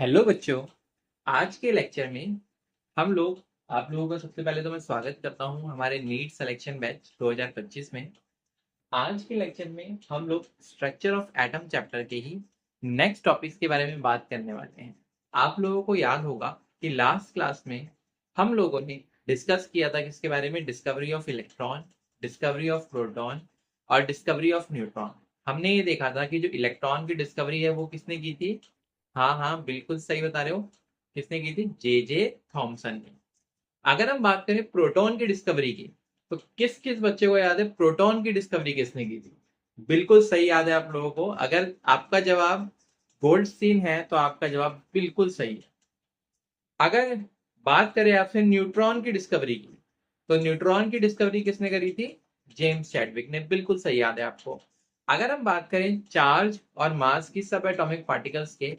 Hello बच्चों। आज के लेक्चर में हम लोग आप लोगों का सबसे पहले तो मैं स्वागत करता हूं हमारे नीट सिलेक्शन बैच 2025 में। आज के लेक्चर में हम लोग स्ट्रक्चर ऑफ एटम चैप्टर के ही नेक्स्ट टॉपिक्स के बारे में बात करने वाले हैं। आप लोगों को याद होगा कि लास्ट क्लास में हम लोगों ने डिस्कस किया था किसके बारे में, discovery of electron, discovery of proton और डिस्कवरी ऑफ न्यूट्रॉन। हमने ये देखा था कि जो इलेक्ट्रॉन की डिस्कवरी है वो किसने की थी। हाँ हाँ, बिल्कुल सही बता रहे हो। किसने की थी? जे जे थॉमसन ने। अगर हम बात करें प्रोटॉन की डिस्कवरी की, तो किस किस बच्चे को याद है प्रोटॉन की डिस्कवरी किसने की थी? बिल्कुल सही याद है आप लोगों को। अगर आपका जवाब गोल्डस्टीन है तो आपका जवाब बिल्कुल सही है। अगर बात करें आपसे न्यूट्रॉन की डिस्कवरी की, तो न्यूट्रॉन की डिस्कवरी किसने करी थी? जेम्स चैडविक ने। बिल्कुल सही याद है आपको। अगर हम बात करें चार्ज और मास की सब एटॉमिक पार्टिकल्स के,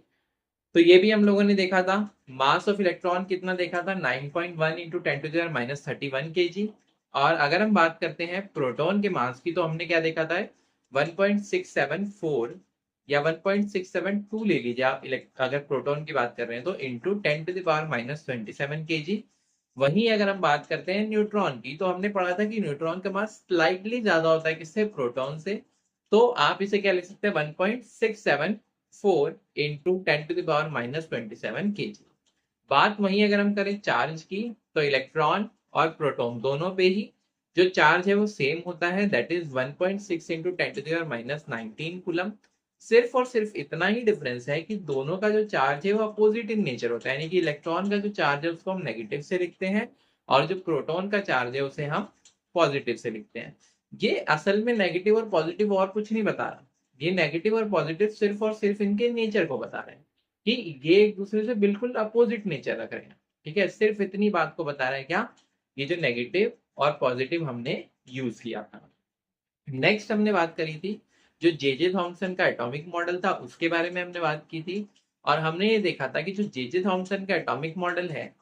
तो ये भी हम लोगों ने देखा था। मास ऑफ इलेक्ट्रॉन कितना देखा था? 9.1 इंटू 10⁻31 kg। और अगर हम बात करते हैं प्रोटॉन के मास की, तो हमने क्या देखा था? 1.674 या 1.672 ले लीजिए आप, अगर प्रोटॉन की बात कर रहे हैं तो, इंटू 10⁻27 kg। वहीं अगर हम बात करते हैं न्यूट्रॉन की, तो हमने पढ़ा था कि न्यूट्रॉन का मास स्लाइटली ज्यादा होता है किससे? प्रोटॉन से। तो आप इसे क्या लिख सकते हैं? 1.674 इंटू 10⁻27 kg। बात वहीं अगर हम करें चार्ज की, तो इलेक्ट्रॉन और प्रोटॉन दोनों पे ही जो चार्ज है वो सेम होता है, दैट इज 1.6 इंटू 10⁻19 कूलम। सिर्फ और सिर्फ इतना ही डिफरेंस है कि दोनों का जो चार्ज है वो अपोजिट इन नेचर होता है, यानी कि इलेक्ट्रॉन का जो चार्ज है उसको हम नेगेटिव से लिखते हैं और जो प्रोटॉन का चार्ज है उसे हम पॉजिटिव से लिखते हैं। ये असल में नेगेटिव और पॉजिटिव और कुछ नहीं बता रहा। ये नेगेटिव और पॉजिटिव सिर्फ और सिर्फ इनके नेचर को बता रहे हैं कि ये एक दूसरे से बिल्कुल अपोजिट नेचर रख रहे हैं। ठीक है, सिर्फ इतनी बात को बता रहा है क्या, ये जो नेगेटिव और पॉजिटिव हमने यूज किया था। नेक्स्ट हमने बात करी थी जो जे जे थॉमसन का एटॉमिक मॉडल था उसके बारे में हमने बात की थी। और हमने ये देखा था कि जो जे जे थॉमसन का एटॉमिक मॉडल है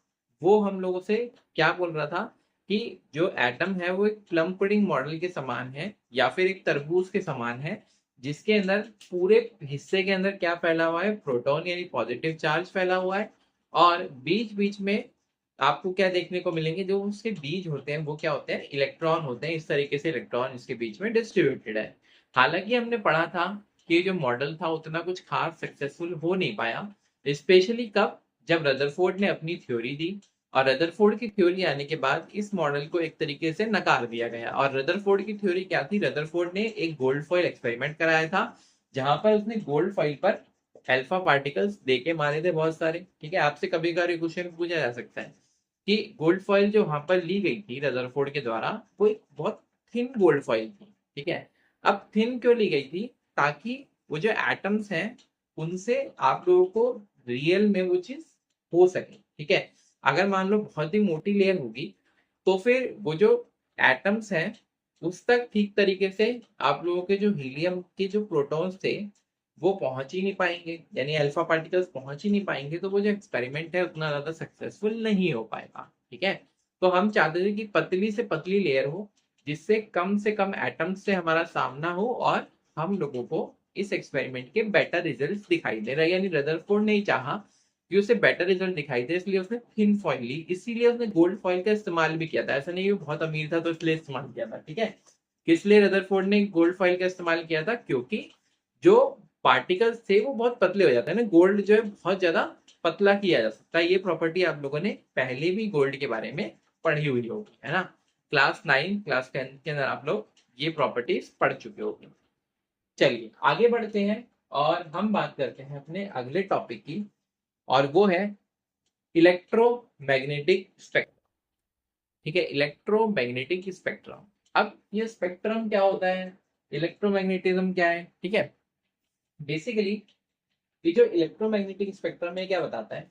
वो हम लोगों से क्या बोल रहा था कि जो एटम है वो एक प्लम पुडिंग मॉडल के समान है या फिर एक तरबूज के समान है, जिसके अंदर पूरे हिस्से के अंदर क्या फैला हुआ है? प्रोटॉन यानी पॉजिटिव चार्ज फैला हुआ है। और बीच बीच में आपको क्या देखने को मिलेंगे? जो उसके बीज होते हैं वो क्या होते हैं? इलेक्ट्रॉन होते हैं। इस तरीके से इलेक्ट्रॉन इसके बीच में डिस्ट्रीब्यूटेड है। हालांकि हमने पढ़ा था कि जो मॉडल था उतना कुछ खास सक्सेसफुल हो नहीं पाया। स्पेशली कब? जब रदरफोर्ड ने अपनी थ्योरी दी, और रदरफोर्ड की थ्योरी आने के बाद इस मॉडल को एक तरीके से नकार दिया गया। और रदरफोर्ड की थ्योरी क्या थी? रदरफोर्ड ने एक गोल्ड फॉइल एक्सपेरिमेंट कराया था, जहां पर उसने गोल्ड फॉइल पर अल्फा पार्टिकल्स देके मारे थे बहुत सारे। ठीक है, आपसे कभी कभी क्वेश्चन पूछा जा सकता है कि गोल्ड फॉइल जो वहां पर ली गई थी रदरफोर्ड के द्वारा, वो एक बहुत थिन गोल्ड फॉइल थी। ठीक है, अब थिन क्यों ली गई थी? ताकि वो जो एटम्स हैं उनसे आप लोगों को रियल में वो चीज हो सके। ठीक है, अगर मान लो बहुत ही मोटी लेयर होगी तो फिर वो जो एटम्स हैं उस तक ठीक तरीके से आप लोगों के जो हीलियम के जो प्रोटॉन्स थे वो पहुंच ही नहीं पाएंगे, यानी अल्फा पार्टिकल्स पहुंच ही नहीं पाएंगे, तो वो जो एक्सपेरिमेंट है उतना ज्यादा सक्सेसफुल नहीं हो पाएगा। ठीक है, तो हम चाहते थे कि पतली से पतली लेयर हो, जिससे कम से कम एटम्स से हमारा सामना हो और हम लोगों को इस एक्सपेरिमेंट के बेटर रिजल्ट्स दिखाई दे रहे। यानी रदरफोर्ड ने ही चाहा कि उसे बेटर रिजल्ट दिखाई दे, इसलिए उसने थिन फॉइल ली, इसीलिए उसने गोल्ड फॉइल का इस्तेमाल भी किया था। ऐसा नहीं कि वो बहुत अमीर था तो इसलिए इस्तेमाल किया था। ठीक है, किस लिए रदरफोर्ड ने गोल्ड फॉइल का इस्तेमाल किया था? क्योंकि जो पार्टिकल्स थे वो बहुत पतले हो जाते हैं ना, गोल्ड जो है बहुत ज्यादा पतला किया जा सकता है। ये प्रॉपर्टी आप लोगों ने पहले भी गोल्ड के बारे में पढ़ी हुई होगी, है ना। क्लास 9 क्लास 10 के अंदर आप लोग ये प्रॉपर्टीज पढ़ चुके होंगे। चलिए आगे बढ़ते हैं और हम बात करते हैं अपने अगले टॉपिक की, और वो है इलेक्ट्रोमैग्नेटिक स्पेक्ट्रम। ठीक है, इलेक्ट्रोमैग्नेटिक स्पेक्ट्रम। अब ये स्पेक्ट्रम क्या होता है, इलेक्ट्रोमैग्नेटिज्म क्या है? ठीक है, बेसिकली ये जो इलेक्ट्रोमैग्नेटिक स्पेक्ट्रम है क्या बताता है?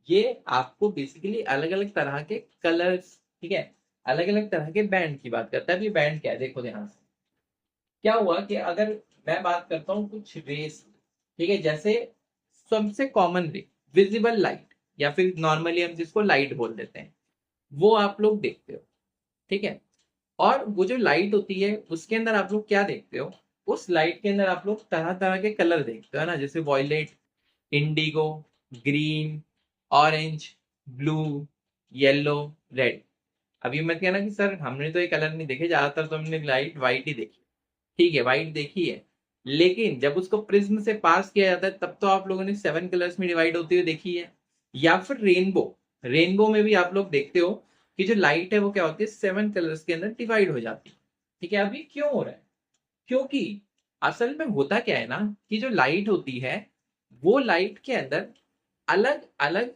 ये आपको बेसिकली अलग अलग तरह के कलर्स, ठीक है, अलग अलग तरह के बैंड की बात करता है। अभी बैंड क्या है देखो ध्यान से। क्या हुआ कि अगर मैं बात करता हूँ कुछ रेस, ठीक है, जैसे सबसे कॉमन रे विजिबल लाइट, या फिर नॉर्मली हम जिसको लाइट बोल देते हैं, वो आप लोग देखते हो। ठीक है, और वो जो लाइट होती है उसके अंदर आप लोग क्या देखते हो? उस लाइट के अंदर आप लोग तरह तरह के कलर देखते हो, है ना, जैसे violet, indigo, green, orange, blue, yellow, red. अभी मत कहना कि सर हमने तो ये कलर नहीं देखे, ज्यादातर तो हमने लाइट वाइट ही देखी। ठीक है, वाइट देखी है, लेकिन जब उसको प्रिज्म से पास किया जाता है तब तो आप लोगों ने 7 कलर्स में डिवाइड होते हुए देखी है। या फिर रेनबो, रेनबो में भी आप लोग देखते हो कि जो लाइट है वो क्या होती है, 7 कलर्स के अंदर डिवाइड हो जाती है। ठीक है, अभी क्यों हो रहा है? क्योंकि असल में होता क्या है ना, कि जो लाइट होती है वो लाइट के अंदर अलग अलग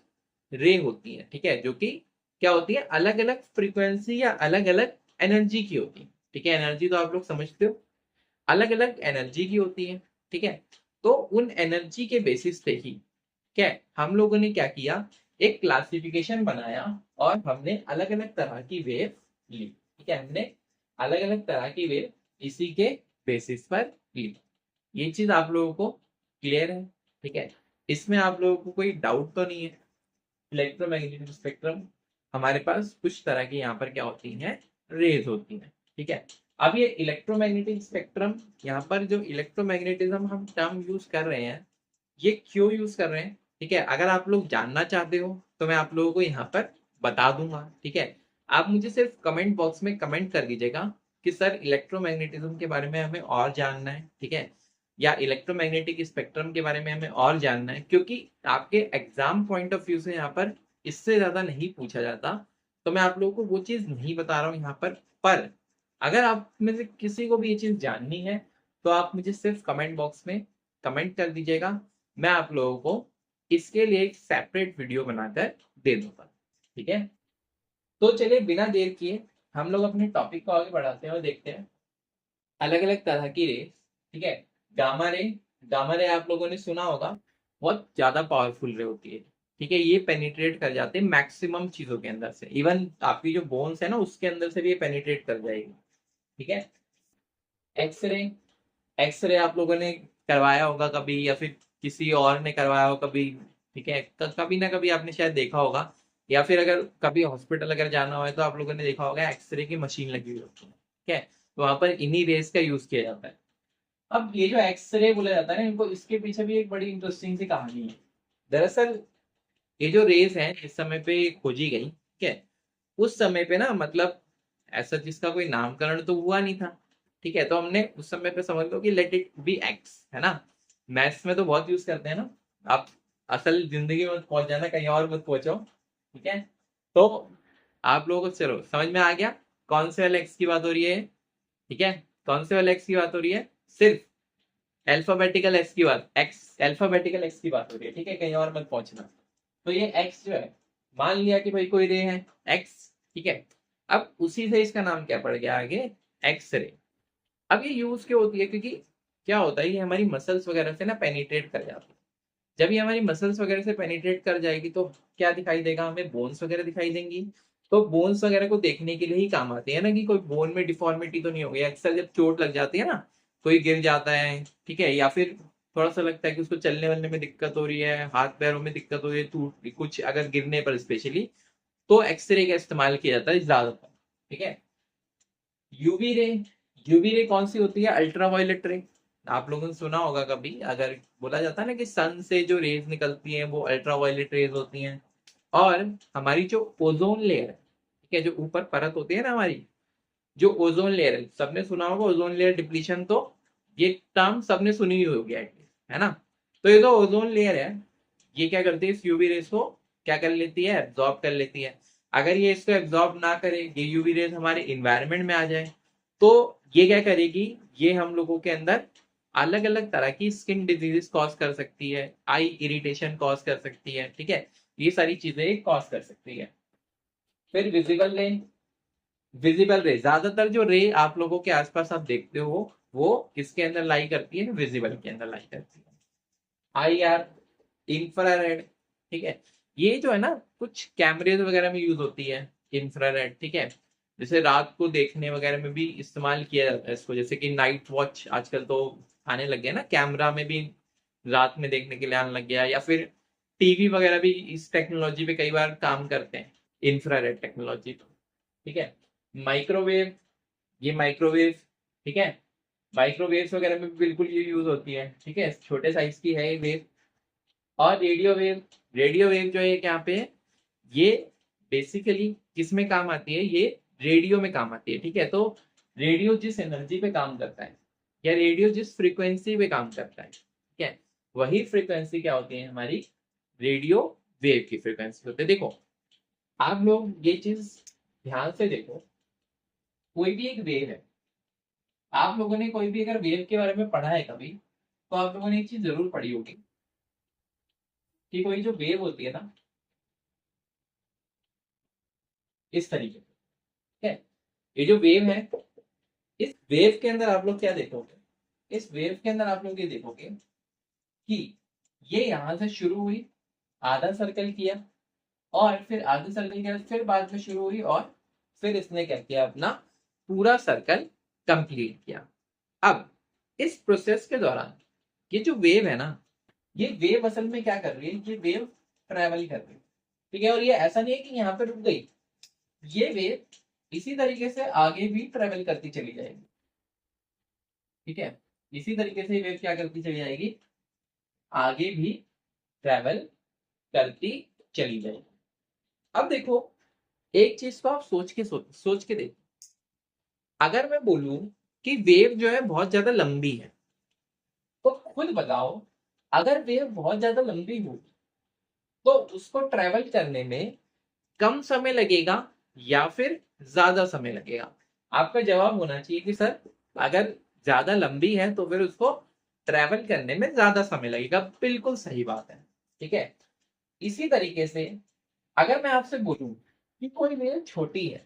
रे होती है। ठीक है, जो कि क्या होती है, अलग अलग फ्रीक्वेंसी या अलग अलग एनर्जी की होती है। ठीक है, एनर्जी तो आप लोग समझते हो, अलग अलग एनर्जी की होती है। ठीक है, तो उन एनर्जी के बेसिस पे ही क्या है, हम लोगों ने क्या किया, एक क्लासिफिकेशन बनाया और हमने अलग अलग तरह की वेव ली। ठीक है, हमने अलग अलग तरह की वेव इसी के बेसिस पर ली। ये चीज आप लोगों को क्लियर है? ठीक है, इसमें आप लोगों को कोई डाउट तो नहीं है? इलेक्ट्रोमैग्नेटिक स्पेक्ट्रम, हमारे पास कुछ तरह की यहाँ पर क्या होती हैं, रेज होती हैं। ठीक है, अब ये इलेक्ट्रोमैग्नेटिक स्पेक्ट्रम, यहाँ पर जो इलेक्ट्रोमैग्नेटिज्म हम टर्म यूज कर रहे हैं, ये क्यों यूज कर रहे हैं? ठीक है, अगर आप लोग जानना चाहते हो तो मैं आप लोगों को यहाँ पर बता दूंगा। ठीक है, आप मुझे सिर्फ कमेंट बॉक्स में कमेंट कर दीजिएगा कि सर इलेक्ट्रोमैग्नेटिज्म के बारे में हमें और जानना है। ठीक है, या इलेक्ट्रोमैग्नेटिक स्पेक्ट्रम के बारे में हमें और जानना है, क्योंकि आपके एग्जाम पॉइंट ऑफ व्यू से यहाँ पर इससे ज्यादा नहीं पूछा जाता, तो मैं आप लोगों को वो चीज नहीं बता रहा हूँ यहाँ पर अगर आप में से किसी को भी ये चीज जाननी है तो आप मुझे सिर्फ कमेंट बॉक्स में कमेंट कर दीजिएगा, मैं आप लोगों को इसके लिए एक सेपरेट वीडियो बनाकर दे दूंगा। ठीक है, तो चलिए बिना देर किए हम लोग अपने टॉपिक को आगे बढ़ाते हैं और देखते हैं अलग अलग तरह की रे। ठीक है, गामा रे, गामा रे आप लोगों ने सुना होगा, बहुत ज्यादा पावरफुल रे होती है। ठीक है, ये पेनिट्रेट कर जाते हैं मैक्सिमम चीजों के अंदर से, इवन आपकी जो बोन्स है ना उसके अंदर से भी ये पेनिट्रेट कर जाएगी। ठीक है, एक्सरे, एक्सरे आप लोगों ने करवाया होगा कभी, या फिर किसी और ने करवाया हो कभी। ठीक है, कभी ना कभी आपने शायद देखा होगा, या फिर अगर कभी हॉस्पिटल अगर जाना हो तो आप लोगों ने देखा होगा एक्सरे की मशीन लगी हुई होती है। ठीक है, तो वहां पर इन्हीं रेस का यूज किया जाता है। अब ये जो एक्सरे बोला जाता है ना, इनको इसके पीछे भी एक बड़ी इंटरेस्टिंग सी कहानी है। दरअसल ये जो रेस है इस समय पे खोजी गई, ठीक है, उस समय पे ना मतलब ऐसा जिसका कोई नामकरण तो हुआ नहीं था। ठीक है, तो हमने उस समय पे समझ लो कि लेट इट बी एक्स, है ना। मैथ्स में तो बहुत यूज करते हैं ना, आप असल जिंदगी में मत पहुंच जाना, कहीं और मत पहुंचो। ठीक है, तो आप लोगों को चलो समझ में आ गया कौन से वाले एक्स की बात हो रही है। ठीक है, कौन से वाले एक्स की बात हो रही है, सिर्फ अल्फाबेटिकल एक्स की बात, एक्स अल्फाबेटिकल एक्स की बात हो रही है। ठीक है, कहीं और मत पहुंचना। तो ये एक्स जो है, मान लिया कि भाई कोई रे है एक्स। ठीक है, अब उसी से इसका नाम क्या पड़ गया आगे, एक्स रे। अब ये यूज क्यों होती है, क्योंकि क्या होता है ये हमारी मसल्स वगैरह से ना पेनिट्रेट कर जाती है। जब ये हमारी मसल्स वगैरह से पेनिट्रेट कर जाएगी तो क्या दिखाई देगा, हमें बोन्स वगैरह दिखाई देंगी। तो बोन्स वगैरह को देखने के लिए ही काम आती है ना, कि कोई बोन में डिफॉर्मिटी तो नहीं हो गई। अक्सर जब चोट लग जाती है ना, कोई गिर जाता है, ठीक है, या फिर थोड़ा सा लगता है कि उसको चलने वलने में दिक्कत हो रही है, हाथ पैरों में दिक्कत हो रही है, टूट कुछ अगर गिरने पर स्पेशली, तो एक्सरे का इस्तेमाल किया जाता है ज्यादातर। ठीक है, यूवी रे, यूवी रे कौन सी होती है, अल्ट्रावायलेट रे। आप लोगों ने सुना होगा कभी, अगर बोला जाता है ना कि सन से जो रेज निकलती हैं वो अल्ट्रावायलेट रेज होती हैं। और हमारी जो ओजोन लेयर है, ठीक है, जो ऊपर परत होती है ना हमारी, जो ओजोन लेयर है, सबने सुना होगा ओजोन लेयर डिप्लीशन, तो ये टर्म सबने सुनी हुई होगी एटलीस्ट, है ना। तो ये जो ओजोन लेयर है, ये क्या करती है, इस यूवी रेस को क्या कर लेती है, एब्जॉर्ब कर लेती है। अगर ये इसको एब्जॉर्ब ना करे, ये यूवी रेस हमारे इन्वायरमेंट में आ जाए, तो ये क्या करेगी, ये हम लोगों के अंदर अलग अलग तरह की स्किन डिजीजेस कॉज कर सकती है, आई इरिटेशन कॉज कर सकती है। ठीक है, ये सारी चीजें कॉज कर सकती है। फिर विजिबल रे, विजिबल रे, ज्यादातर जो रे आप लोगों के आसपास आप देखते हो वो किसके अंदर लाई करती है, विजिबल के अंदर लाई करती है। I R, infrared. ठीक है, ये जो है ना कुछ कैमरेज वगैरह में यूज होती है इंफ्रारेड। ठीक है, जैसे रात को देखने वगैरह में भी इस्तेमाल किया जाता है इसको, जैसे कि नाइट वॉच आजकल तो आने लग गया ना, कैमरा में भी रात में देखने के लिए आने लग गया, या फिर टीवी वगैरह भी इस टेक्नोलॉजी पे कई बार काम करते हैं, इंफ्रारेड टेक्नोलॉजी। ठीक है, माइक्रोवेव, ये माइक्रोवेव, ठीक है, माइक्रोवेव्स वगैरह में भी बिल्कुल ये यूज होती है। ठीक है, छोटे साइज की है ये वेव। और रेडियो वेव जो है यहाँ पे ये बेसिकली किस में काम आती है, ये रेडियो में काम आती है। ठीक है, तो रेडियो जिस एनर्जी पे काम करता है या रेडियो जिस फ्रीक्वेंसी पे काम करता है, ठीक है, वही फ्रीक्वेंसी क्या होती है हमारी रेडियो वेव की फ्रीक्वेंसी होती है। देखो आप लोग ये चीज ध्यान से देखो, कोई भी एक वेव है, आप लोगों ने कोई भी अगर वेव के बारे में पढ़ा है कभी, तो आप लोगों ने एक चीज जरूर पढ़ी होगी कि कोई जो वेव होती है ना, इस तरीके से, ठीक है, ये जो वेव है, इस वेव के अंदर आप लोग क्या देखोगे, इस वेव के अंदर आप लोग ये देखोगे कि ये यहां से शुरू हुई, आधा सर्कल किया, और फिर आधे सर्कल किया, फिर बाद में शुरू हुई, और फिर इसने क्या किया, अपना पूरा सर्कल कंप्लीट किया। अब इस प्रोसेस के दौरान ये जो वेव है ना, ये वेव असल में क्या कर रही है, ये वेव ट्रेवल कर रही है। ठीक है, और ये ऐसा नहीं है कि यहाँ पे रुक गई, ये वेव इसी तरीके से आगे भी ट्रेवल करती चली जाएगी। ठीक है, इसी तरीके से वेव क्या करती चली जाएगी, आगे भी ट्रेवल करती चली जाएगी। अब देखो एक चीज को आप सोच के देखो, अगर मैं बोलूं कि वेव जो है बहुत ज्यादा लंबी है, तो खुद बताओ, अगर वेव बहुत ज्यादा लंबी हो तो उसको ट्रेवल करने में कम समय लगेगा या फिर ज्यादा समय लगेगा? आपका जवाब होना चाहिए कि सर अगर ज्यादा लंबी है तो फिर उसको ट्रेवल करने में ज्यादा समय लगेगा। बिल्कुल सही बात है। ठीक है, इसी तरीके से अगर मैं आपसे बोलूं कि कोई वेव छोटी है,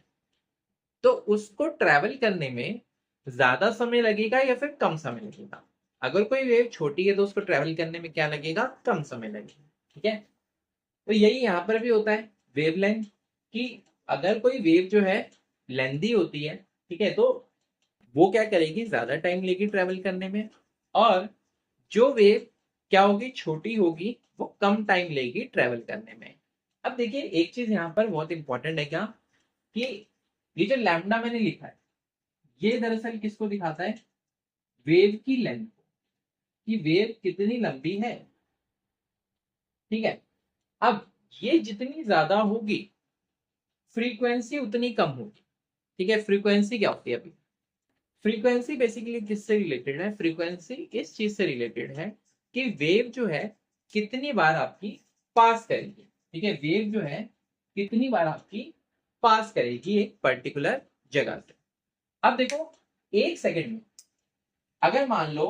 तो उसको ट्रेवल करने में ज्यादा समय लगेगा या फिर कम समय लगेगा? अगर कोई वेव छोटी है तो उसको ट्रेवल करने में क्या लगेगा, कम समय लगेगा। ठीक है, तो यही यहाँ पर भी होता है वेवलेंथ की। अगर कोई वेव जो है लेंदी होती है, ठीक है, तो वो क्या करेगी, ज्यादा टाइम लेगी ट्रेवल करने में, और जो वेव क्या होगी, छोटी होगी, वो कम टाइम लेगी ट्रेवल करने में। अब देखिए एक चीज यहाँ पर बहुत इंपॉर्टेंट है, क्या कि ये जो लैम्डा मैंने लिखा है, ये दरअसल किसको दिखाता है, वेव की लेंथ, कि वेव कितनी लंबी है। ठीक है, अब ये जितनी ज्यादा होगी फ्रीक्वेंसी उतनी कम होगी। ठीक है, फ्रीक्वेंसी क्या होती है अभी, फ्रीक्वेंसी बेसिकली किससे रिलेटेड है, फ्रीक्वेंसी इस चीज से रिलेटेड है कि वेव जो है कितनी बार आपकी पास करेगी। ठीक है, वेव जो है कितनी बार आपकी पास करेगी एक पर्टिकुलर जगह से। अब देखो एक सेकंड में, अगर मान लो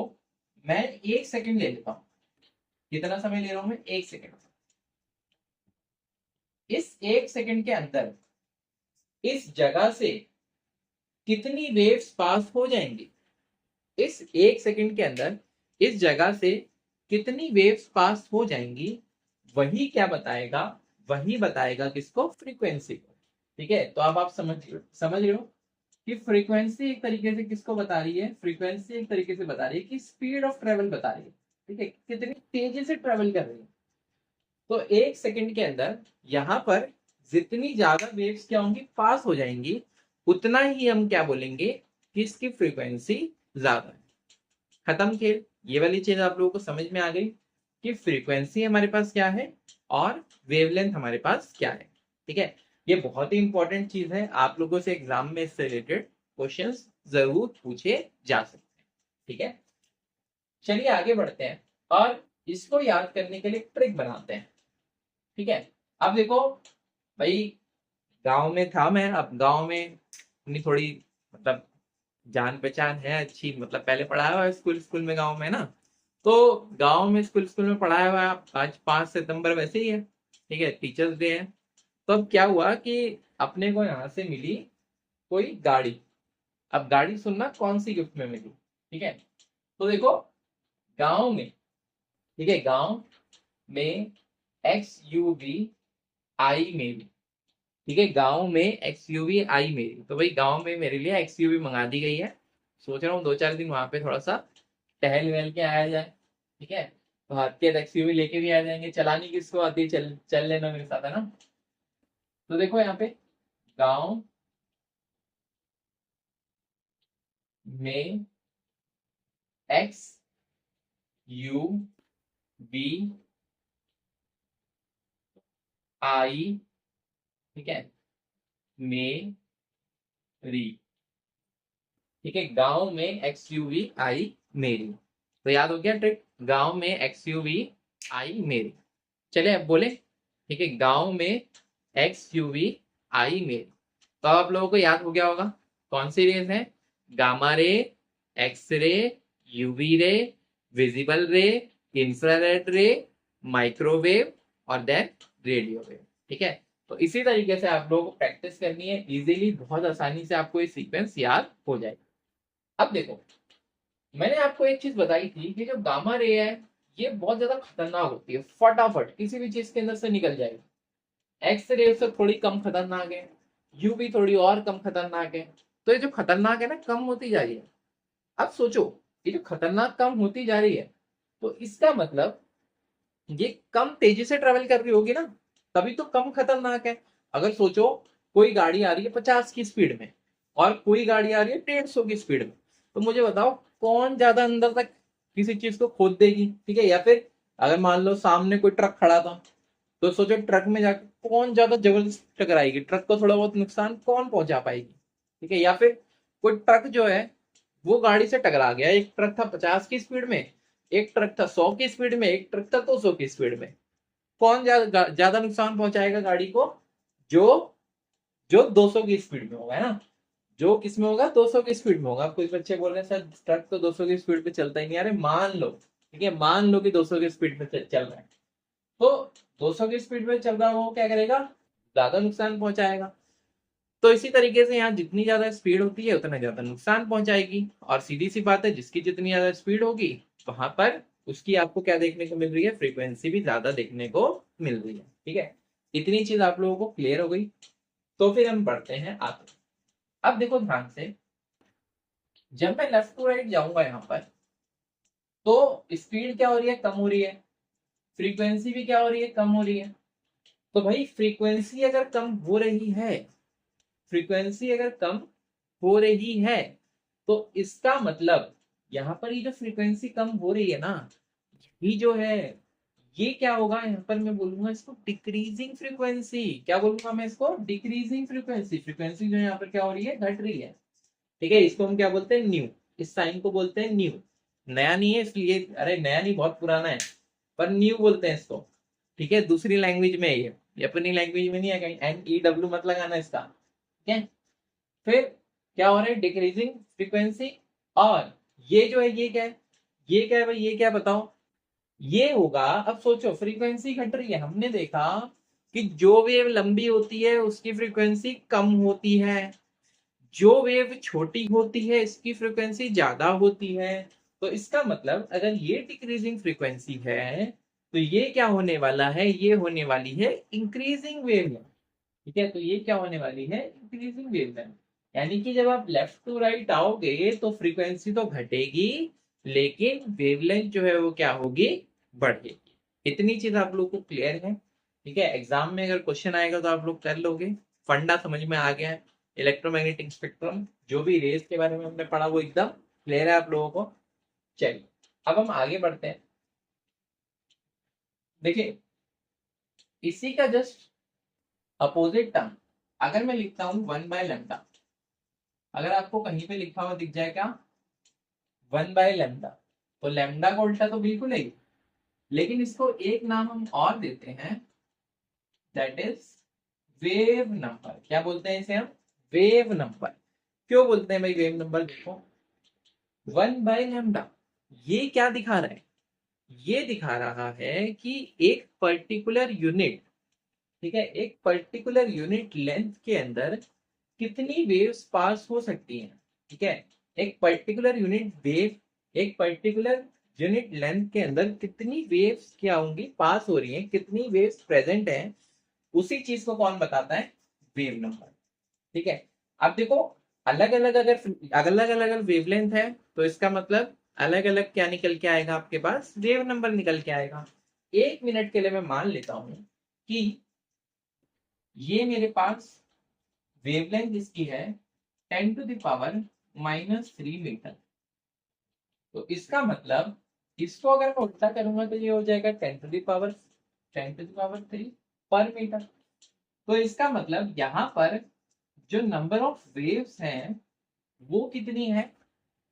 मैं एक सेकंड ले लेता हूं, कितना समय ले रहा हूं मैं, एक सेकंड, इस एक सेकंड के अंदर इस जगह से कितनी वेव्स पास हो जाएंगी, इस एक सेकंड के अंदर इस जगह से कितनी वेव्स पास हो जाएंगी, वही क्या बताएगा, वही बताएगा किसको, फ्रीक्वेंसी को। ठीक है, तो अब आप समझ रहे हो कि फ्रीक्वेंसी एक तरीके से किसको बता रही है, फ्रीक्वेंसी एक तरीके से बता रही है कि स्पीड ऑफ ट्रेवल बता रही है। ठीक है, कितनी तेजी से ट्रेवल कर रही है। तो एक सेकंड के अंदर यहाँ पर जितनी ज्यादा वेव्स क्या होंगी, पास हो जाएंगी, उतना ही हम क्या बोलेंगे कि इसकी फ्रीक्वेंसी ज्यादा है। खत्म खेल। ये वाली चीज आप लोगों को समझ में आ गई कि फ्रीक्वेंसी हमारे पास क्या है और वेवलेंथ हमारे पास क्या है। ठीक है, ये बहुत ही इंपॉर्टेंट चीज है, आप लोगों से एग्जाम में इससे रिलेटेड क्वेश्चंस जरूर पूछे जा सकते हैं। ठीक है, चलिए आगे बढ़ते हैं और इसको याद करने के लिए ट्रिक बनाते हैं। ठीक है, अब देखो भाई, गांव में था मैं, अब गांव में अपनी थोड़ी मतलब जान पहचान है अच्छी, मतलब पहले पढ़ाया हुआ है स्कूल स्कूल में गांव में ना, तो गांव में स्कूल स्कूल में पढ़ाया हुआ है। आज 5 सितंबर वैसे ही है, ठीक है, टीचर्स डे है। तो अब क्या हुआ कि अपने को यहाँ से मिली कोई गाड़ी। अब गाड़ी सुनना कौन सी गिफ्ट में मिली। ठीक है, तो देखो गांव में, ठीक है, गांव में XUV आई मेरी। ठीक है, गांव में XUV आई मेरी, तो भाई गांव में मेरे लिए XUV मंगा दी गई है। सोच रहा हूँ 2-4 दिन वहां पे थोड़ा सा टहल वहल के आया जाए। ठीक है, तो हाथ के XUV लेके भी आ जाएंगे, चलानी किसको आती है, चल चल लेना मेरे साथ, है ना। तो देखो यहाँ पे गांव में XUV आई, ठीक है, मेरी, ठीक है, गांव में एक्सयूवी आई मेरी। तो याद हो गया ट्रिक, गांव में एक्सयूवी आई मेरी। चले अब बोले, ठीक है, गांव में एक्सयूवी आई मेरी। तो अब आप लोगों को याद हो गया होगा कौन सी रेज है, gamma ray, X ray, UV ray, visible रे, इंफ्रारेड रे, माइक्रोवेव और देन रेडियो वेव। ठीक है, तो इसी तरीके से आप लोगों को प्रैक्टिस करनी है, इजीली, बहुत आसानी से आपको ये सीक्वेंस याद हो जाएगा। अब देखो, मैंने आपको एक चीज बताई थी कि जो गामा रे है ये बहुत ज्यादा खतरनाक होती है, फटाफट किसी भी चीज के अंदर से निकल जाएगी। एक्स रे से थोड़ी कम खतरनाक है, यूवी थोड़ी और कम खतरनाक है। तो ये जो खतरनाक है ना, कम होती जा रही है। अब सोचो, ये जो खतरनाक कम होती जा रही है, तो इसका मतलब ये कम तेजी से ट्रेवल कर रही होगी ना, तभी तो कम खतरनाक है। अगर सोचो, कोई गाड़ी आ रही है 50 की स्पीड में और कोई गाड़ी आ रही है 150 की स्पीड में, तो मुझे बताओ कौन ज्यादा अंदर तक किसी चीज को खोद देगी। ठीक है, या फिर अगर मान लो सामने कोई ट्रक खड़ा था, तो सोचो ट्रक में जाके कौन ज्यादा जबरदस्त टकराएगी, ट्रक को थोड़ा बहुत नुकसान कौन पहुंचा पाएगी। ठीक है, या फिर कोई ट्रक जो है वो गाड़ी से टकरा गया, एक ट्रक था 50 की स्पीड में, एक ट्रक था 100 की स्पीड में, एक ट्रक था 200 की स्पीड में, कौन ज्यादा ज्यादा नुकसान पहुंचाएगा गाड़ी को, जो जो 200 की स्पीड में होगा, है ना, जो किसमें होगा, 200 की स्पीड में होगा। कुछ बच्चे बोल रहे हैं सर ट्रक तो 200 की स्पीड पे चलता ही नहीं, अरे मान लो, ठीक है, मान लो कि 200 की स्पीड पे चल रहा है, तो 200 की स्पीड पे चल रहा है वो क्या करेगा, ज्यादा नुकसान पहुंचाएगा। तो इसी तरीके से यहाँ जितनी ज्यादा स्पीड होती है उतना ज्यादा नुकसान पहुंचाएगी, और सीधी सी बात है, जिसकी जितनी ज्यादा स्पीड होगी वहां पर उसकी आपको क्या देखने को मिल रही है, फ्रीक्वेंसी भी ज्यादा देखने को मिल रही है। ठीक है, इतनी चीज आप लोगों को क्लियर हो गई। तो फिर हम बढ़ते हैं आगे। अब देखो ध्यान से, जब मैं लेफ्ट टू राइट जाऊंगा यहाँ पर, तो स्पीड क्या हो रही है, कम हो रही है, फ्रीक्वेंसी भी क्या हो रही है, कम हो रही है। तो भाई फ्रीक्वेंसी अगर कम हो रही है, फ्रीक्वेंसी अगर कम हो रही है, तो इसका मतलब यहाँ पर ये जो फ्रीक्वेंसी कम हो रही है ना, ये जो है, ये क्या होगा, यहाँ पर मैं बोलूंगा इसको डिक्रीजिंग फ्रीक्वेंसी। क्या बोलूंगा मैं इसको, डिक्रीजिंग फ्रीक्वेंसी। फ्रीक्वेंसी जो यहाँ पर क्या हो रही है, घट रही है। ठीक है, इसको हम क्या बोलते हैं, न्यू। इस साइन को बोलते हैं न्यू। नया नहीं है इसलिए, अरे नया नहीं, बहुत पुराना है, पर न्यू बोलते हैं इसको। ठीक है, दूसरी लैंग्वेज में है ये अपनी लैंग्वेज में नहीं है, कहीं NEW मत लगाना इसका। ठीक है, फिर क्या हो रहा है, डिक्रीजिंग फ्रीक्वेंसी। और ये जो है ये क्या है, ये क्या है भाई, ये क्या बताओ, ये होगा, अब सोचो फ्रीक्वेंसी घट रही है, हमने देखा कि जो वेव लंबी होती है उसकी फ्रीक्वेंसी कम होती है, जो वेव छोटी होती है इसकी फ्रीक्वेंसी ज्यादा होती है। तो इसका मतलब अगर ये डिक्रीजिंग फ्रीक्वेंसी है, तो ये क्या होने वाला है, ये होने वाली है इंक्रीजिंग वेव। ठीक है, तो ये क्या होने वाली है, इंक्रीजिंग वेवलेंथ। यानी कि जब आप लेफ्ट टू राइट आओगे तो फ्रीक्वेंसी तो घटेगी, लेकिन वेवलेंथ जो है वो क्या होगी, बढ़ेगी। इतनी चीज आप लोग को क्लियर है। ठीक है, एग्जाम में अगर क्वेश्चन आएगा तो आप लोग कर लोगे, फंडा समझ में आ गया है। इलेक्ट्रोमैग्नेटिक स्पेक्ट्रम जो भी रेस के बारे में हमने पढ़ा वो एकदम क्लियर है आप लोगों को। चलिए अब हम आगे बढ़ते हैं। देखिए, इसी का जस्ट अपोजिट टर्म अगर मैं लिखता हूं 1/λ, अगर आपको कहीं पे लिखा हुआ दिख जाए क्या, 1/λ, तो लैम्डा का उल्टा तो बिल्कुल है ही, लेकिन इसको एक नाम हम और देते हैं, दैट इज वेव नंबर। क्या बोलते हैं इसे हम, वेव नंबर। क्यों बोलते हैं भाई वेव नंबर, देखो 1/λ ये क्या दिखा रहा है, ये दिखा रहा है कि एक पर्टिकुलर यूनिट, ठीक है, एक पर्टिकुलर यूनिट लेंथ के अंदर कितनी वेव्स पास हो सकती हैं। ठीक है, एक पर्टिकुलर यूनिट वेव, एक पर्टिकुलर यूनिट लेंथ के अंदर कितनी वेव्स क्या होंगी, पास हो रही हैं, कितनी वेव्स प्रेजेंट हैं, उसी चीज को कौन बताता है, वेव नंबर। ठीक है, अब देखो, अलग अलग अगर वेवलेंथ है, तो इसका मतलब अलग अलग क्या निकल के आएगा आपके पास, वेव नंबर निकल के आएगा। एक मिनट के लिए मैं मान लेता हूं कि ये मेरे पास वेवलेंथ इसकी है 10⁻³ मीटर। तो इसका मतलब इसको अगर मैं उल्टा करूंगा तो ये हो जाएगा 10⁻³ पर मीटर। तो इसका मतलब यहाँ पर जो नंबर ऑफ वेव्स हैं वो कितनी है,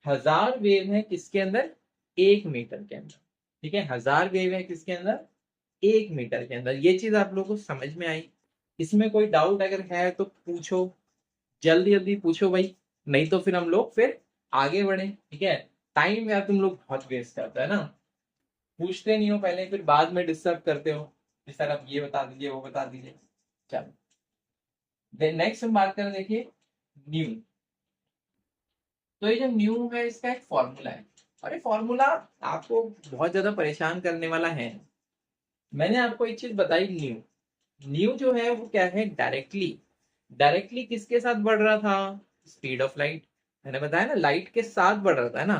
1000 वेव है किसके अंदर, 1 मीटर के अंदर। ठीक है, 1000 वेव है किसके अंदर, 1 मीटर के अंदर। ये चीज आप लोगों को समझ में आई। इसमें कोई डाउट अगर है तो पूछो, जल्दी जल्दी पूछो भाई, नहीं तो फिर हम लोग फिर आगे बढ़े। ठीक है, टाइम यार तुम लोग बहुत वेस्ट करते है ना, पूछते नहीं हो पहले, फिर बाद में डिस्टर्ब करते हो कि सर अब ये बता दीजिए वो बता दीजिए। चलो नेक्स्ट हम बात करें, देखिए न्यू। तो ये जो न्यू है इसका एक फॉर्मूला है, और ये फॉर्मूला आपको बहुत ज्यादा परेशान करने वाला है। मैंने आपको एक चीज बताई, न्यू न्यू जो है वो क्या है, डायरेक्टली डायरेक्टली किसके साथ बढ़ रहा था, स्पीड ऑफ लाइट। मैंने बताया ना, लाइट के साथ बढ़ रहा था, है ना।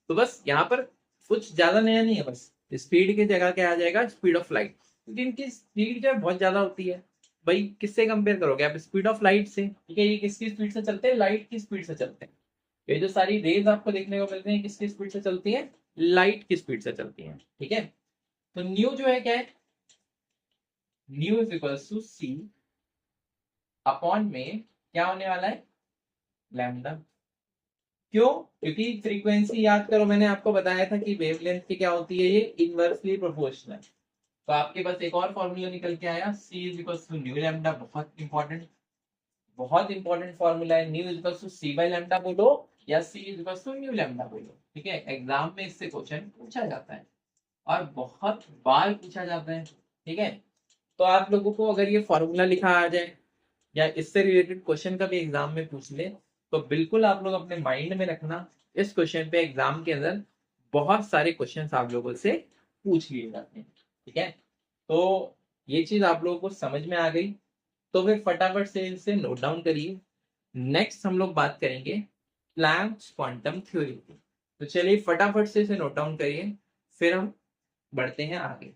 तो बस यहाँ पर कुछ ज्यादा नया नहीं है, बस स्पीड की जगह क्या आ जाएगा, स्पीड ऑफ लाइट। क्योंकि इनकी स्पीड जो है बहुत ज्यादा होती है। भाई किससे कंपेयर करोगे आप, स्पीड ऑफ लाइट से। ठीक है, ये किसकी स्पीड से चलते हैं, लाइट की स्पीड से चलते हैं। ये जो सारी रेज आपको देखने को मिलती हैं किसकी स्पीड से चलती है, लाइट की स्पीड से चलती हैं। ठीक है, तो न्यू जो है क्या है, nu is equals to C upon में क्या होने वाला है, लैम्डा। क्यों, क्योंकि फ्रीक्वेंसी याद करो, मैंने आपको बताया था कि वेवलेंथ की क्या होती है, ये इनवर्सली प्रोपोर्शनल। तो आपके पास एक और फॉर्मूला निकल के आया, C is equals to nu lambda. बहुत इंपॉर्टेंट फॉर्मूला है। Nu is equals to C by lambda बोलो या C is equals to nu lambda बोलो। ठीक है, एग्जाम में इससे क्वेश्चन पूछा जाता है और बहुत बार पूछा जाता है। ठीक है, तो आप लोगों को अगर ये फॉर्मूला लिखा आ जाए या इससे रिलेटेड क्वेश्चन का भी एग्जाम में पूछ ले, तो बिल्कुल आप लोग अपने माइंड में रखना, इस क्वेश्चन पे एग्जाम के अंदर बहुत सारे क्वेश्चन आप लोगों से पूछ लिए जाते हैं। ठीक है, तो ये चीज आप लोगों को समझ में आ गई, तो फिर फटाफट से इसे नोट डाउन करिए। नेक्स्ट हम लोग बात करेंगे प्लैंक्स क्वांटम थ्योरी की। तो चलिए फटाफट से इसे नोट डाउन करिए, फिर हम बढ़ते हैं आगे।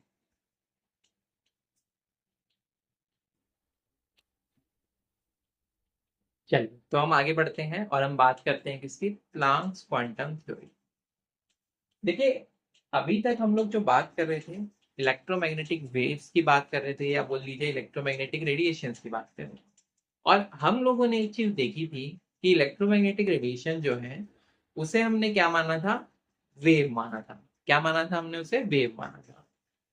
चलिए तो हम आगे बढ़ते हैं और हम बात करते हैं किसकी, प्लैंक्स क्वांटम थ्योरी। देखिए, अभी तक हम लोग जो बात कर रहे थे, इलेक्ट्रोमैग्नेटिक वेव्स की बात कर रहे थे, या बोल लीजिए इलेक्ट्रोमैग्नेटिक रेडिएशंस की बात कर रहे थे। और हम लोगों ने एक चीज देखी थी कि इलेक्ट्रोमैग्नेटिक रेडिएशन जो है उसे हमने क्या माना था, वेव माना था। क्या माना था हमने उसे, वेव माना था।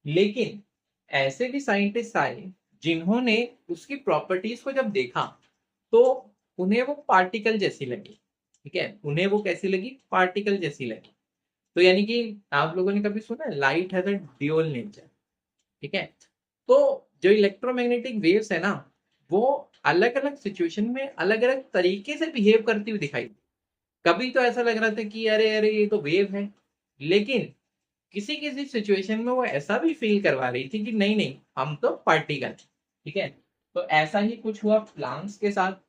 लेकिन ऐसे भी साइंटिस्ट आए जिन्होंने उसकी प्रॉपर्टीज को जब देखा तो उन्हें वो पार्टिकल जैसी लगी। ठीक है, उन्हें वो कैसी लगी, पार्टिकल जैसी लगी। तो यानी कि आप लोगों ने कभी सुना है light has a dual nature. ठीक है, तो जो इलेक्ट्रोमैग्नेटिक वेव्स है ना, वो अलग अलग सिचुएशन में अलग अलग तरीके से बिहेव करती हुई दिखाई दी। कभी तो ऐसा लग रहा था कि अरे अरे ये तो वेव है, लेकिन किसी किसी सिचुएशन में वो ऐसा भी फील करवा रही थी कि नहीं नहीं हम तो पार्टिकल। ठीक है, तो ऐसा ही कुछ हुआ प्लांक्स के साथ।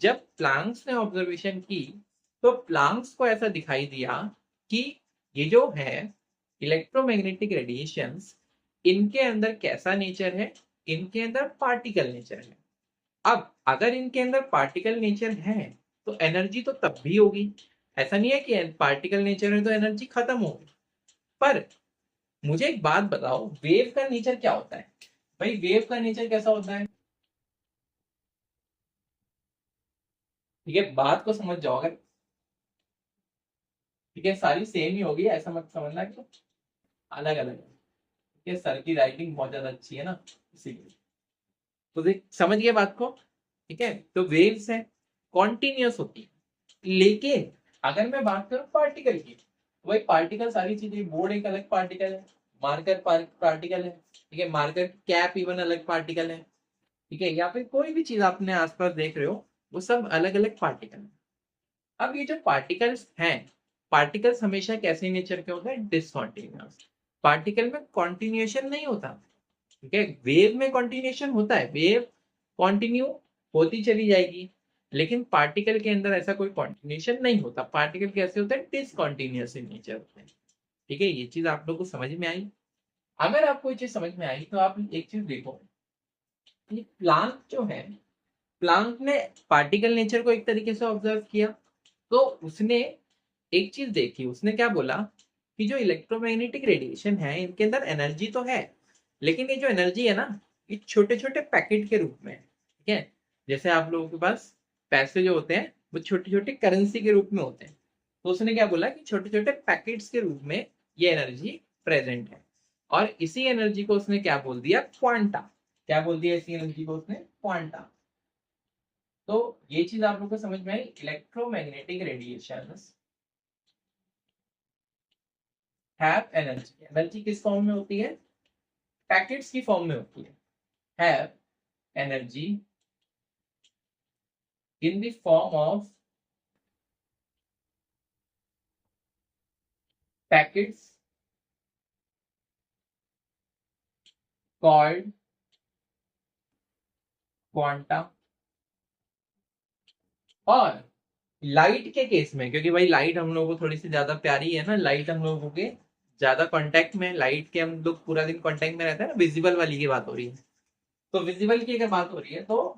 जब प्लांक्स ने ऑब्जर्वेशन की तो प्लांक्स को ऐसा दिखाई दिया कि ये जो है इलेक्ट्रोमैग्नेटिक रेडिएशंस, इनके अंदर कैसा नेचर है, इनके अंदर पार्टिकल नेचर है। अब अगर इनके अंदर पार्टिकल नेचर है तो एनर्जी तो तब भी होगी। ऐसा नहीं है कि पार्टिकल नेचर है तो एनर्जी खत्म होगी। पर मुझे एक बात बताओ, वेव का नेचर क्या होता है। भाई वेव का नेचर कैसा होता है, ठीक है, बात को समझ जाओ अगर। ठीक है, सारी सेम ही होगी, ऐसा मत समझना कि अलग अलग है। ठीक है, सर की राइटिंग बहुत ज्यादा अच्छी है ना, इसीलिए। तो देख समझ गए बात को। ठीक है, तो वेव्स है, कॉन्टिन्यूस होती है। लेकिन अगर मैं बात करूं पार्टिकल की, तो भाई पार्टिकल सारी चीजें, बोर्ड एक अलग पार्टिकल है, मार्कर पार्टिकल है। ठीक है, मार्कर कैप इवन अलग पार्टिकल है। ठीक है, या फिर कोई भी चीज आपने आसपास देख रहे हो, वो सब अलग अलग पार्टिकल है। अब ये जो पार्टिकल्स हैं, पार्टिकल्स हमेशा कैसे नेचर के होते हैं, डिसकॉन्टिन्यूअस। पार्टिकल में कॉन्टिन्यूएशन नहीं होता। ठीक है, वेव में कॉन्टिन्यूएशन होता है, वेव कॉन्टिन्यू होती चली जाएगी। लेकिन पार्टिकल के अंदर ऐसा कोई कॉन्टिन्यूएशन नहीं होता। पार्टिकल कैसे होते हैं, डिसकॉन्टिन्यूअस इन नेचर होते हैं। ठीक है, ये चीज आप लोगों को समझ में आई। अगर आपको ये चीज समझ में आई तो आप एक चीज देखो, ये प्लांट जो है, प्लांट ने पार्टिकल नेचर को एक तरीके से ऑब्जर्व किया, तो उसने एक चीज देखी, उसने क्या बोला कि जो इलेक्ट्रोमैग्नेटिक रेडिएशन है इनके अंदर एनर्जी तो है, लेकिन ये जो एनर्जी है ना, ये छोटे छोटे पैकेट के रूप में है। ठीक है। जैसे आप लोगों के पास पैसे जो होते हैं वो छोटे छोटे करेंसी के रूप में होते हैं, तो उसने क्या बोला कि छोटे छोटे पैकेट्स के रूप में ये एनर्जी प्रेजेंट है। और इसी एनर्जी को उसने क्या बोल दिया, क्वांटा। क्या बोल दिया इसी एनर्जी को उसने, क्वांटा। तो ये चीज आप लोग को समझ में आई, electromagnetic radiation have energy. Energy किस फॉर्म में होती है, पैकेट्स की फॉर्म में होती है। Have energy in the form of packets called quanta. और लाइट के केस में, क्योंकि भाई लाइट हम लोगों को थोड़ी सी ज्यादा प्यारी है ना, लाइट हम लोगों के ज्यादा कांटेक्ट में, लाइट के हम लोग पूरा दिन कांटेक्ट में रहते हैं ना, विजिबल वाली की बात हो रही है। तो विजिबल की अगर बात हो रही है तो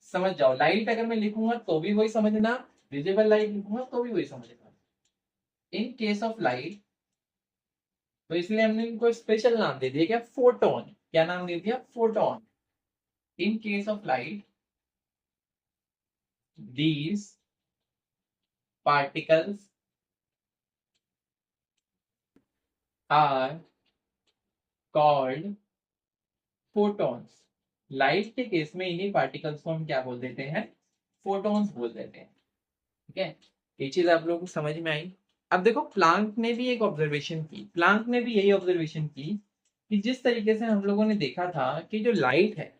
समझ जाओ, लाइट अगर मैं लिखूंगा तो भी वही समझना, विजिबल लाइट लिखूंगा तो भी वही समझना। इन केस ऑफ लाइट, तो इसलिए हमने इनको स्पेशल नाम दे दिया, क्या, फोटोन। क्या नाम दे दिया, photon. In case of light these particles are called photons. Light के केस में इन्हीं पार्टिकल्स को हम क्या बोल देते हैं, फोटॉन्स बोल देते हैं। ठीक है, ये चीज आप लोगों को समझ में आई। अब देखो प्लांक ने भी एक ऑब्जर्वेशन की, प्लांक ने भी यही ऑब्जर्वेशन की कि जिस तरीके से हम लोगों ने देखा था कि जो लाइट है,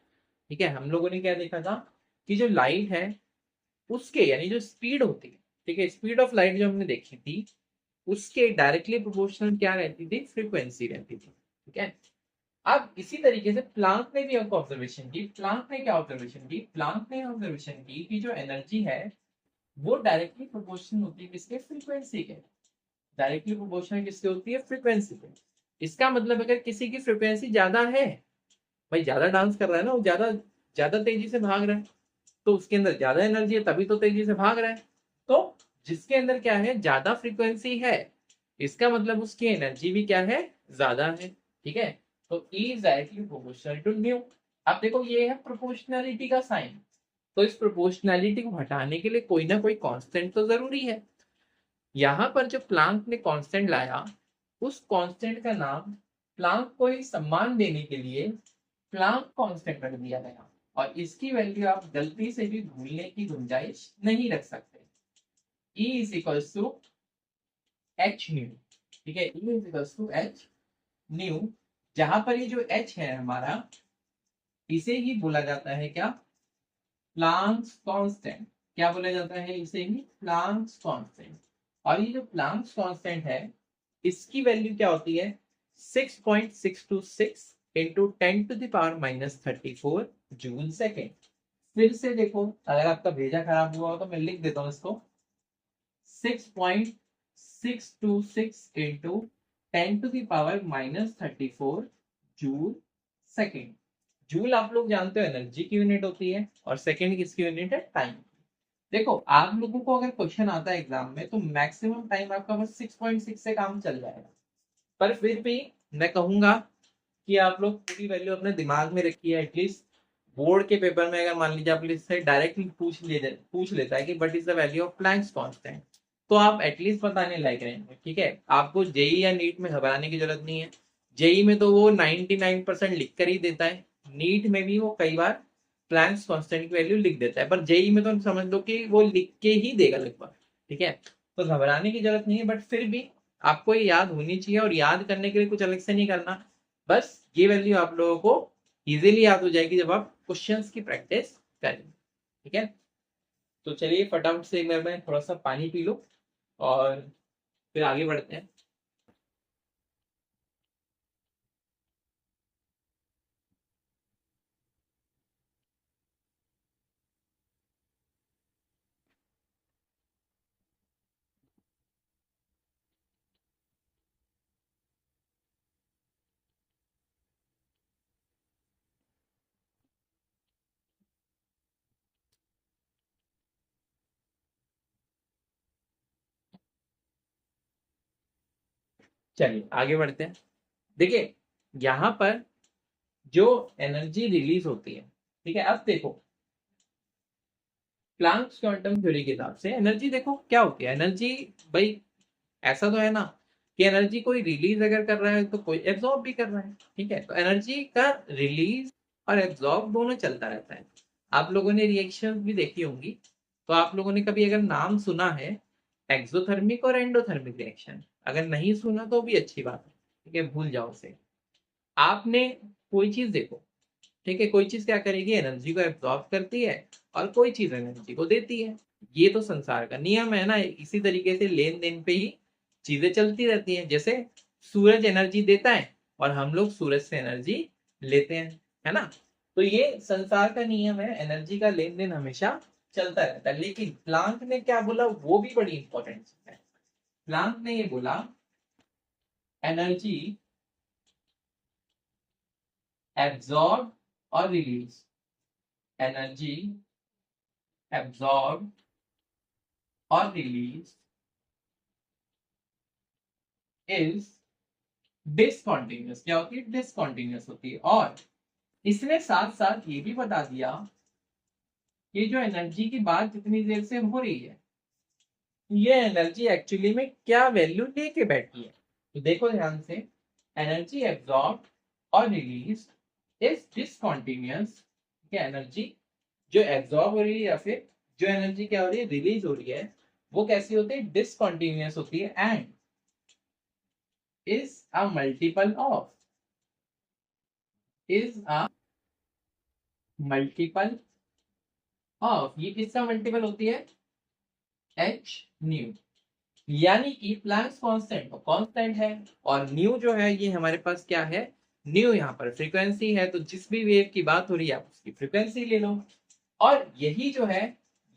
ठीक है, हम लोगों ने क्या देखा था कि जो लाइट है उसके यानी जो स्पीड होती है, ठीक है, स्पीड ऑफ लाइट जो हमने देखी थी उसके डायरेक्टली प्रोपोर्शनल क्या रहती थी, फ्रीक्वेंसी रहती थी। ठीक है, अब इसी तरीके से प्लांक ने भी आपको ऑब्जर्वेशन की। प्लांक ने क्या ऑब्जर्वेशन की, प्लांक ने ऑब्जर्वेशन की कि जो एनर्जी है वो डायरेक्टली प्रोपोर्शनल होती है किसके, फ्रीक्वेंसी के। डायरेक्टली प्रोपोर्शनल किसके होती है, फ्रीक्वेंसी के। इसका मतलब अगर किसी की फ्रीक्वेंसी ज्यादा है, भाई ज्यादा डांस कर रहा है ना, वो ज्यादा ज्यादा तेजी से भाग रहा है, तो उसके अंदर ज्यादा एनर्जी है तभी तो तेजी से भाग रहा है। तो जिसके अंदर क्या है, ज्यादा फ्रीक्वेंसी है, इसका मतलब उसकी एनर्जी भी क्या है, ज्यादा है। ठीक है, तो E is directly proportional to nu. अब देखो ये है प्रोपोर्शनैलिटी का साइन, तो इस प्रोपोर्शनैलिटी को हटाने के लिए कोई ना कोई कांस्टेंट तो जरूरी है। यहाँ पर जो प्लांक ने कांस्टेंट लाया, उस कांस्टेंट का नाम, प्लांक को ही सम्मान देने के लिए प्लांक कांस्टेंट रख दिया गया, और इसकी वैल्यू आप गलती से भी भूलने की गुंजाइश नहीं रख सकते। E is equals to H nu. ठीक है, E is equals to H nu, जहां पर ये जो H है हमारा, इसे ही बोला जाता है क्या, प्लांक्स कांस्टेंट। क्या बोला जाता है इसे ही, प्लांक्स कांस्टेंट। और ये जो प्लांक्स कांस्टेंट है, इसकी वैल्यू क्या होती है, 6.626 इंटू 10⁻⁻34 जूल सेकेंड। फिर से देखो, अगर आपका भेजा खराब हुआ हो तो मैं लिख देता हूँ इसको, 6.626 इंटू 10⁻⁻34 जूल सेकेंड। जूल आप लोग जानते हो एनर्जी की यूनिट होती है, और सेकेंड किसकी यूनिट है, टाइम। देखो आप लोगों को अगर क्वेश्चन आता है एग्जाम में तो मैक्सिमम टाइम आपका बस 6.6 से काम चल जाएगा, पर फिर भी मैं कहूंगा कि आप लोग पूरी वैल्यू अपने दिमाग में रखिए। एटलीस्ट बोर्ड के पेपर में अगर मान लीजिए आप इससे डायरेक्टली पूछ लेता है कि what is the value of Planck's constant, तो आप एटलीस्ट बताने लायक रहेंगे। ठीक है, आपको जेई या नीट में घबराने की जरूरत नहीं है। जेई में तो वो 99% लिख कर ही देता है, नीट में भी वो कई बार प्लैंक्स कांस्टेंट की वैल्यू लिख देता है, पर जेई में तो समझ लो कि वो लिख के ही देगा लगभग। ठीक है, तो घबराने की जरूरत नहीं है, बट फिर भी आपको ये याद होनी चाहिए, और याद करने के लिए कुछ अलग से नहीं करना, बस ये वैल्यू आप लोगों को इजीली याद हो जाएगी जब आप क्वेश्चंस की प्रैक्टिस करें। ठीक है, तो चलिए फटाफट से एक बार मैं थोड़ा सा पानी पी लो और फिर आगे बढ़ते हैं। चलिए आगे बढ़ते हैं। देखिए यहाँ पर जो एनर्जी रिलीज होती है, ठीक है, अब देखो प्लैंक्स क्वांटम थ्योरी के हिसाब से एनर्जी देखो क्या होती है। एनर्जी भाई ऐसा तो है ना कि एनर्जी कोई रिलीज अगर कर रहा है तो कोई एब्जॉर्ब भी कर रहा है। ठीक है, तो एनर्जी का रिलीज और एब्जॉर्ब दोनों चलता रहता है। आप लोगों ने रिएक्शन भी देखी होंगी, तो आप लोगों ने कभी अगर नाम सुना है एक्सोथर्मिक और एंडोथर्मिक रिएक्शन, अगर नहीं सुना तो भी अच्छी बात है, ठीक है, भूल जाओ उसे। आपने कोई चीज देखो, ठीक है, कोई चीज क्या करेगी, एनर्जी को एब्जॉर्ब करती है और कोई चीज एनर्जी को देती है। ये तो संसार का नियम है ना। इसी तरीके से लेन देन पे ही चीजें चलती रहती हैं। जैसे सूरज एनर्जी देता है और हम लोग सूरज से एनर्जी लेते हैं, है ना। तो ये संसार का नियम है, एनर्जी का लेन देन हमेशा चलता रहता है। लेकिन प्लांक ने क्या बोला वो भी बड़ी इंपॉर्टेंट है। प्लांक ने ये बोला एनर्जी एब्जॉर्ब और रिलीज, एनर्जी एब्जॉर्ब और रिलीज इज डिसकॉन्टिन्यूस। क्या होती है, डिसकॉन्टिन्यूस होती है। और इसने साथ साथ ये भी बता दिया कि जो एनर्जी की बात जितनी देर से हो रही है, ये एनर्जी एक्चुअली में क्या वैल्यू लेके बैठी है। तो देखो ध्यान से, एनर्जी एब्जॉर्ब और रिलीज इज डिसकॉन्टिन्यूस। क्या एनर्जी जो एब्जॉर्ब हो रही है या फिर जो एनर्जी क्या हो रही है, रिलीज हो रही है, वो कैसी होती है, डिसकॉन्टिन्यूस होती है। And is a multiple of is a multiple of, ये किसका मल्टीपल होती है, h न्यू। यानी कि प्लैंक्स कांस्टेंट कांस्टेंट है और न्यू जो है ये हमारे पास क्या है, न्यू यहाँ पर फ्रीक्वेंसी है। तो जिस भी वेव की बात हो रही है आप उसकी फ्रीक्वेंसी ले लो। और यही जो है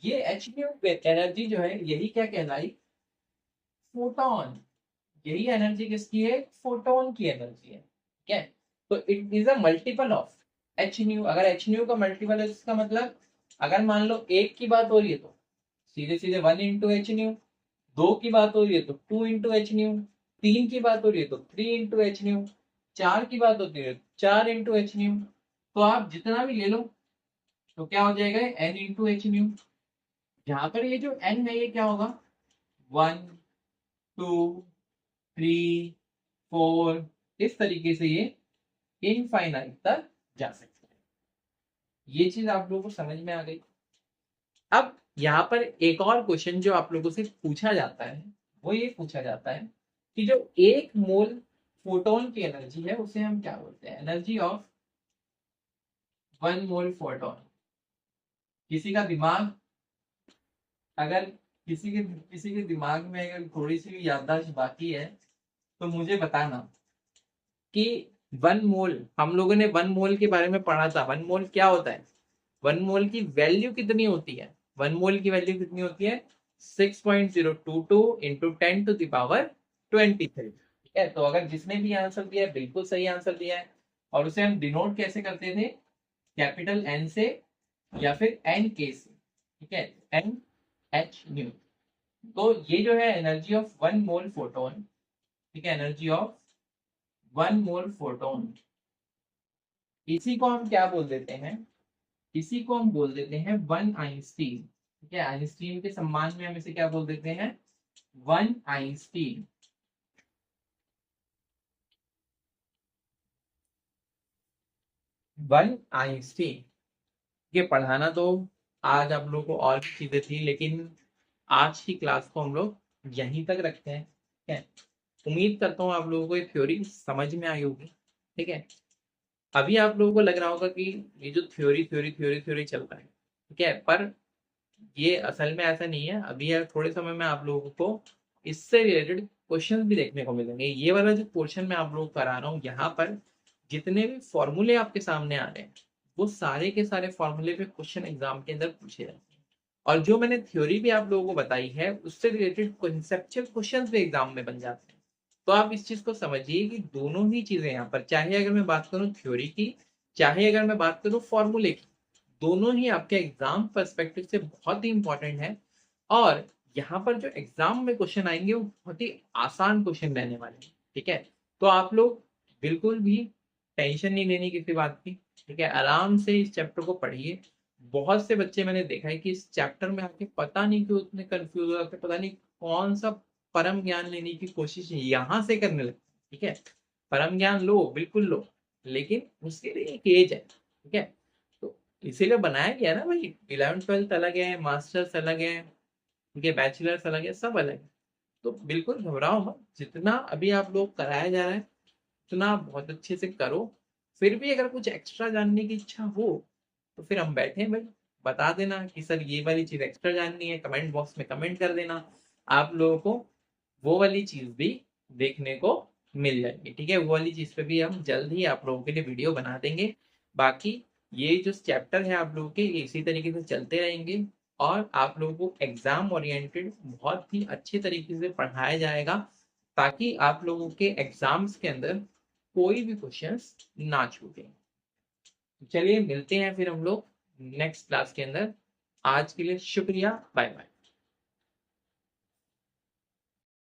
ये एच न्यू एनर्जी जो है यही क्या कहलाई, फोटोन। यही एनर्जी किसकी है, फोटोन की एनर्जी है। ठीक है, तो it is a multiple of H new. अगर एच न्यू का मल्टीपल है इसका मतलब अगर मान लो एक की बात हो रही है तो सीधे सीधे 1 × एच न्यू, दो की बात हो रही है तो 2 × एच न्यू, तीन की बात हो रही है तो 3 × एच न्यू, चार की बात होती है 4 × एच न्यू। तो आप जितना भी ले लो तो क्या हो जाएगा, n × एच न्यू। यहाँ पर ये जो n है ये क्या होगा, 1 2 3 4, इस तरीके से ये इनफाइनाइट तक जा सकता है। ये चीज आप लोगों को समझ में आ गई। अब यहाँ पर एक और क्वेश्चन जो आप लोगों से पूछा जाता है वो ये पूछा जाता है कि जो 1 मोल फोटोन की एनर्जी है उसे हम क्या बोलते हैं, एनर्जी ऑफ 1 मोल फोटोन। किसी का दिमाग अगर किसी के दिमाग में अगर थोड़ी सी भी याददाश्त बाकी है तो मुझे बताना कि 1 मोल, हम लोगों ने 1 मोल के बारे में पढ़ा था। 1 मोल क्या होता है, 1 मोल की वैल्यू कितनी होती है, 1 मोल की वैल्यू कितनी होती है, 6.022 इंटू 10⁻23। ठीक है, तो अगर जिसने भी आंसर दिया है बिल्कुल सही आंसर दिया है। और उसे हम डिनोट कैसे करते थे, कैपिटल एन से या फिर एन के से। ठीक है, एन एच न्यू। तो ये जो है एनर्जी ऑफ 1 मोल फोटोन, ठीक है, एनर्जी ऑफ 1 मोल फोटोन, इसी को हम क्या बोल देते हैं, इसी को हम बोल देते हैं 1 आइंस्टीन। ठीक है, आइंस्टीन के सम्मान में हम इसे क्या बोल देते हैं, 1 आइंस्टीन। 1 आइंस्टीन। ये पढ़ाना तो आज आप लोगों को और भी चीजें थी, लेकिन आज की क्लास को हम लोग यहीं तक रखते हैं। ठीक है, उम्मीद करता हूँ आप लोगों को ये थ्योरी समझ में आई होगी। ठीक है, अभी आप लोगों को लग रहा होगा कि ये जो थ्योरी थ्योरी थ्योरी थ्योरी चल रहा है, ठीक है, पर ये असल में ऐसा नहीं है। अभी यार थोड़े समय में आप लोगों को इससे रिलेटेड क्वेश्चन भी देखने को मिलेंगे। ये वाला जो पोर्शन मैं आप लोगों को करा रहा हूँ यहाँ पर जितने भी फॉर्मूले आपके सामने आ रहे हैं वो सारे के सारे फॉर्मूले पे क्वेश्चन एग्जाम के अंदर पूछे जाते हैं। और जो मैंने थ्योरी भी आप लोगों को बताई है उससे रिलेटेड कॉन्सेप्चुअल क्वेश्चन भी एग्जाम में बन जाते हैं। तो आप इस चीज को समझिए कि दोनों ही चीजें यहाँ पर, चाहे अगर मैं बात करूँ थ्योरी की, चाहे अगर मैं बात करूँ फॉर्मूले की, दोनों ही आपके एग्जाम पर्सपेक्टिव से बहुत ही इंपॉर्टेंट है। और यहाँ पर जो एग्जाम में क्वेश्चन आएंगे वो बहुत ही आसान क्वेश्चन रहने वाले हैं। ठीक है, तो आप लोग बिल्कुल भी टेंशन नहीं लेनी किसी बात की। ठीक है, आराम से इस चैप्टर को पढ़िए। बहुत से बच्चे मैंने देखा है कि इस चैप्टर में आके पता नहीं क्यों इतने कंफ्यूज हो जाते, पता नहीं कौन सा परम ज्ञान लेने की कोशिश यहाँ से करने लगते। ठीक है, परम ज्ञान लो, बिल्कुल लो, लेकिन उसके लिए एक एज है। ठीक है, तो इसीलिए बनाया गया ना भाई, 11th 12th अलग है, मास्टर्स अलग है, ठीक है, बैचलर्स अलग है, सब अलग है। तो बिल्कुल घबराओ मत, जितना अभी आप लोग कराया जा रहा है उतना बहुत अच्छे से करो। फिर भी अगर कुछ एक्स्ट्रा जानने की इच्छा हो तो फिर हम बैठे हैं भाई, बता देना कि सर ये वाली चीज एक्स्ट्रा जाननी है, कमेंट बॉक्स में कमेंट कर देना। आप लोगों को वो वाली चीज भी देखने को मिल जाएगी। ठीक है, वो वाली चीज पे भी हम जल्द ही आप लोगों के लिए वीडियो बना देंगे। बाकी ये जो चैप्टर है आप लोगों के, ये इसी तरीके से चलते रहेंगे और आप लोगों को एग्जाम ओरिएंटेड बहुत ही अच्छे तरीके से पढ़ाया जाएगा, ताकि आप लोगों के एग्जाम्स के अंदर कोई भी क्वेश्चंस ना छूटे। चलिए मिलते हैं फिर हम लोग नेक्स्ट क्लास के अंदर। आज के लिए शुक्रिया, बाय बाय।